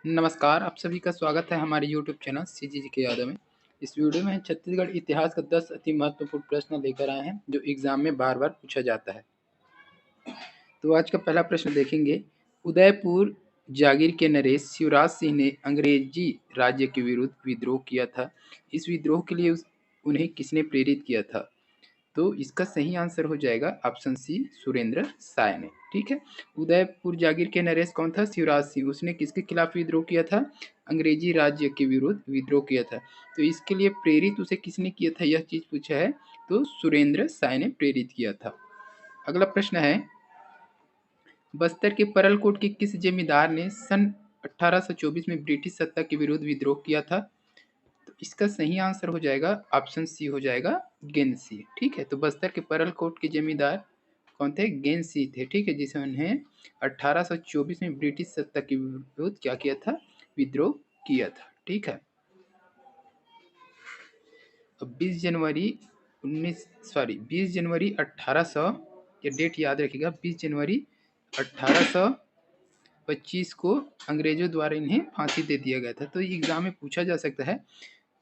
नमस्कार, आप सभी का स्वागत है हमारे यूट्यूब चैनल सीजीजी के यादव में। इस वीडियो में हम छत्तीसगढ़ इतिहास का 10 अति महत्वपूर्ण प्रश्न लेकर आए हैं जो एग्जाम में बार-बार पूछा जाता है। तो आज का पहला प्रश्न देखेंगे, उदयपुर जागीर के नरेश शिवराज सिंह ने अंग्रेजी राज्य के विरुद्ध विद्रोह किया था। इस विद्रोह के लिए उन्हें किसने प्रेरित किया था? तो इसका सही आंसर हो जाएगा ऑप्शन सी, सुरेंद्र साय ने। ठीक है, उदयपुर जागीर के नरेश कौन था? शिवराज सिंह। उसने किसके खिलाफ विद्रोह किया था? अंग्रेजी राज्य के विरुद्ध विद्रोह किया था। तो इसके लिए प्रेरित उसे किसने किया था, यह चीज पूछा है, तो सुरेंद्र साय ने प्रेरित किया था। अगला प्रश्न है, बस्तर के परलकोट के किस जमींदार ने सन 1824 में ब्रिटिश सत्ता के विरुद्ध विद्रोह किया था? तो इसका सही आंसर हो जाएगा ऑप्शन सी हो जाएगा, गेंदसी। ठीक है, तो बस्तर के परलकोट के जमींदार कौन थे? गेंदसी थे। ठीक है, जिन्होंने 1824 में ब्रिटिश सत्ता के विरुद्ध क्या किया था? विद्रोह किया था। ठीक है, अब 20 जनवरी 1800, ये डेट याद रखिएगा, 20 जनवरी 1825 को अंग्रेजों द्वारा इन्हें फांसी दे दिया गया था। तो एग्जाम में पूछा जा सकता है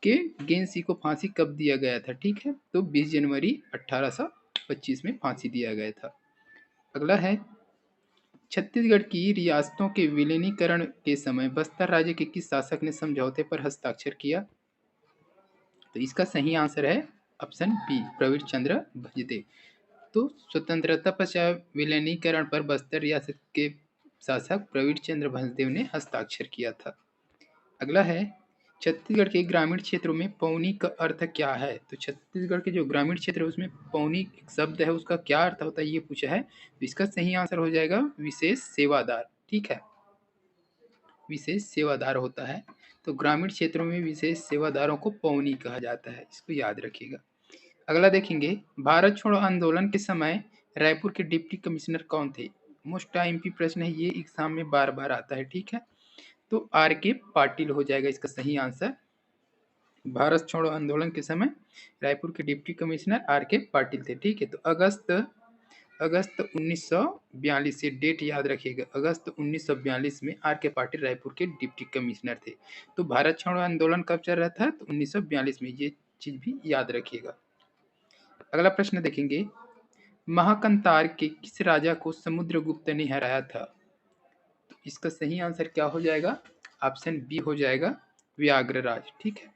कि गेंदसी को फांसी कब दिया गया था। ठीक है, तो 20 जनवरी 1825 में फांसी दिया गया था। अगला है, छत्तीसगढ़ की रियासतों के विलीनीकरण के समय बस्तर राज्य के किस शासक ने समझौते पर हस्ताक्षर किया? तो इसका सही आंसर है ऑप्शन बी, प्रवीण चंद्र भंजदेव। तो स्वतंत्रता पश्चात विलीनीकरण पर बस्तर रियासत के शासक प्रवीण चंद्र भंजदेव ने हस्ताक्षर किया था। अगला है, छत्तीसगढ़ के ग्रामीण क्षेत्रों में पौनी का अर्थ क्या है? तो छत्तीसगढ़ के जो ग्रामीण क्षेत्र है उसमें पौनी एक शब्द है, उसका क्या अर्थ होता है ये पूछा है। तो इसका सही आंसर हो जाएगा विशेष सेवादार। ठीक है, विशेष सेवादार होता है। तो ग्रामीण क्षेत्रों में विशेष सेवादारों को पौनी कहा जाता है, इसको याद रखिएगा। अगला देखेंगे, भारत छोड़ो आंदोलन के समय रायपुर के डिप्टी कमिश्नर कौन थे? मोस्ट आईएमपी प्रश्न है ये, एग्जाम में बार बार आता है। ठीक है, तो आर के पाटिल हो जाएगा इसका सही आंसर। भारत छोड़ो आंदोलन के समय रायपुर के डिप्टी कमिश्नर आर के पाटिल थे। ठीक है, तो अगस्त 1942 से डेट याद रखिएगा, अगस्त 1942 में आर के पाटिल रायपुर के डिप्टी कमिश्नर थे। तो भारत छोड़ो आंदोलन कब चल रहा था? तो 1942 में, ये चीज भी याद रखिएगा। अगला प्रश्न देखेंगे, महाकंतार के किस राजा को समुद्रगुप्त ने हराया था? तो इसका सही आंसर क्या हो जाएगा? ऑप्शन बी हो जाएगा, व्याघ्रराज। ठीक है,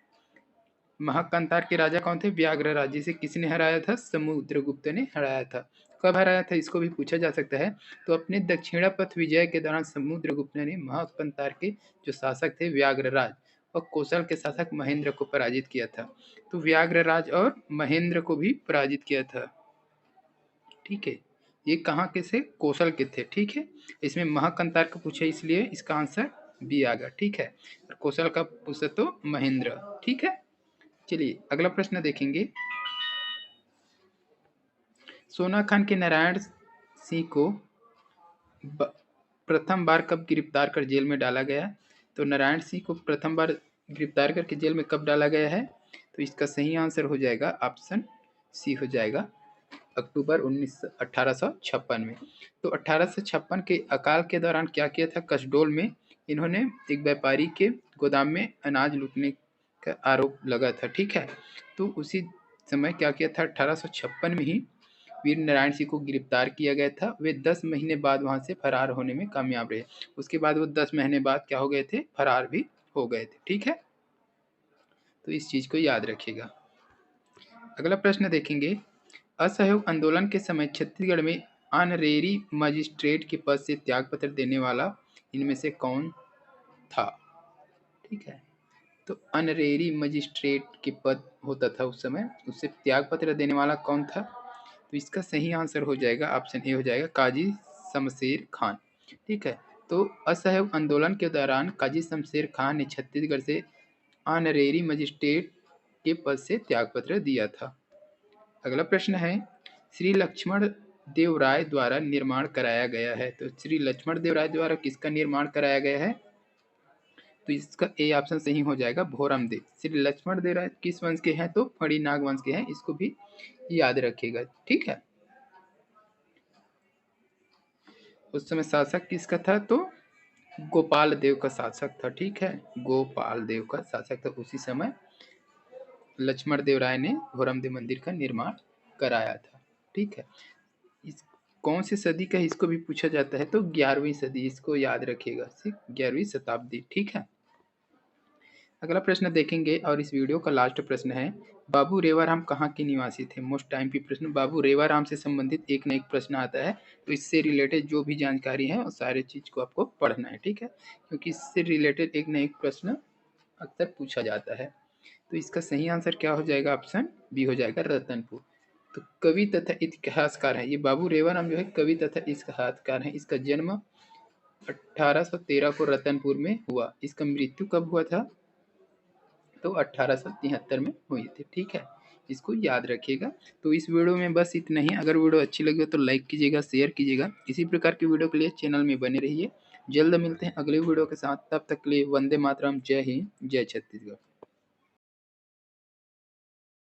महाकंतार के राजा कौन थे? व्याघ्रराज, जिसे किसने हराया था? समुद्रगुप्त ने हराया था। कब हराया था इसको भी पूछा जा सकता है। तो अपने दक्षिणापथ विजय के दौरान समुद्रगुप्त ने महाकंतार के जो शासक थे व्याघ्रराज और कौशल के शासक महेंद्र को पराजित किया था। तो व्याघ्रराज और महेंद्र को भी पराजित किया था। ठीक है, ये कहाँ के थे? कौशल के थे। ठीक है, इसमें महाकंतार का पूछा इसलिए इसका आंसर बी आ गया। ठीक है, और कौशल का पूछा तो महेंद्र। ठीक है, चलिए अगला प्रश्न देखेंगे, सोना खान के नारायण सिंह को प्रथम बार कब गिरफ्तार कर जेल में डाला गया? तो नारायण सिंह को प्रथम बार गिरफ्तार करके जेल में कब डाला गया है? तो इसका सही आंसर हो जाएगा ऑप्शन सी हो जाएगा, अक्टूबर 1856 में। तो 1856 के अकाल के दौरान क्या किया था? कसडोल में इन्होंने एक व्यापारी के गोदाम में अनाज लूटने का आरोप लगा था। ठीक है, तो उसी समय क्या किया था? 1856 में ही वीर नारायण सिंह को गिरफ्तार किया गया था। वे 10 महीने बाद वहां से फरार होने में कामयाब रहे। उसके बाद वो 10 महीने बाद क्या हो गए थे? फरार भी हो गए थे। ठीक है, तो इस चीज को याद रखिएगा। अगला प्रश्न देखेंगे, असहयोग आंदोलन के समय छत्तीसगढ़ में ऑनरेरी मजिस्ट्रेट के पद से त्यागपत्र देने वाला इनमें से कौन था? ठीक है, तो ऑनरेरी मजिस्ट्रेट के पद होता था उस समय, उससे त्यागपत्र देने वाला कौन था? तो इसका सही आंसर हो जाएगा ऑप्शन ए हो जाएगा, काजी शमशेर खान। ठीक है, तो असहयोग आंदोलन के दौरान काजी शमशेर खान ने छत्तीसगढ़ से ऑनरेरी मजिस्ट्रेट के पद से त्यागपत्र दिया था। अगला प्रश्न है, श्री लक्ष्मण देव राय द्वारा निर्माण कराया गया है। तो श्री लक्ष्मण देव राय द्वारा किसका निर्माण कराया गया है? तो इसका ए ऑप्शन सही हो जाएगा, भोरम देव। श्री लक्ष्मण देव राय किस वंश के हैं? तो फणिनाग वंश के हैं, इसको भी याद रखिएगा। ठीक है, उस समय शासक किसका था? तो गोपाल देव का शासक था, ठीक है, गोपाल देव का शासक था। उसी समय लक्ष्मण देव राय ने घोरमदेव मंदिर का निर्माण कराया था, ठीक है। इस कौन सी सदी का इसको भी पूछा जाता है, तो 11वीं सदी, इसको याद रखिएगा, 11वीं शताब्दी, ठीक है। अगला प्रश्न देखेंगे और इस वीडियो का लास्ट प्रश्न है, बाबू रेवाराम कहाँ के निवासी थे। मोस्ट टाइम की प्रश्न, बाबू रेवाराम से संबंधित एक न एक प्रश्न आता है, तो इससे रिलेटेड जो भी जानकारी है वो सारे चीज को आपको पढ़ना है, ठीक है, क्योंकि इससे रिलेटेड एक न एक प्रश्न अक्सर पूछा जाता है। तो इसका सही आंसर क्या हो जाएगा, ऑप्शन बी हो जाएगा, रतनपुर। तो कवि तथा इतिहासकार है ये बाबू रेवाराम, जो है कवि तथा इतिहासकार है। इसका जन्म 1813 को रतनपुर में हुआ। इसका मृत्यु कब हुआ था, तो 1873 में हुई थी, ठीक है, इसको याद रखिएगा। तो इस वीडियो में बस इतना ही। अगर वीडियो अच्छी लगी हो तो लाइक कीजिएगा, शेयर कीजिएगा। इसी प्रकार की वीडियो के लिए चैनल में बने रहिए। जल्द मिलते हैं अगले वीडियो के साथ, तब तक के लिए वंदे मातरम, जय हिंद, जय छत्तीसगढ़।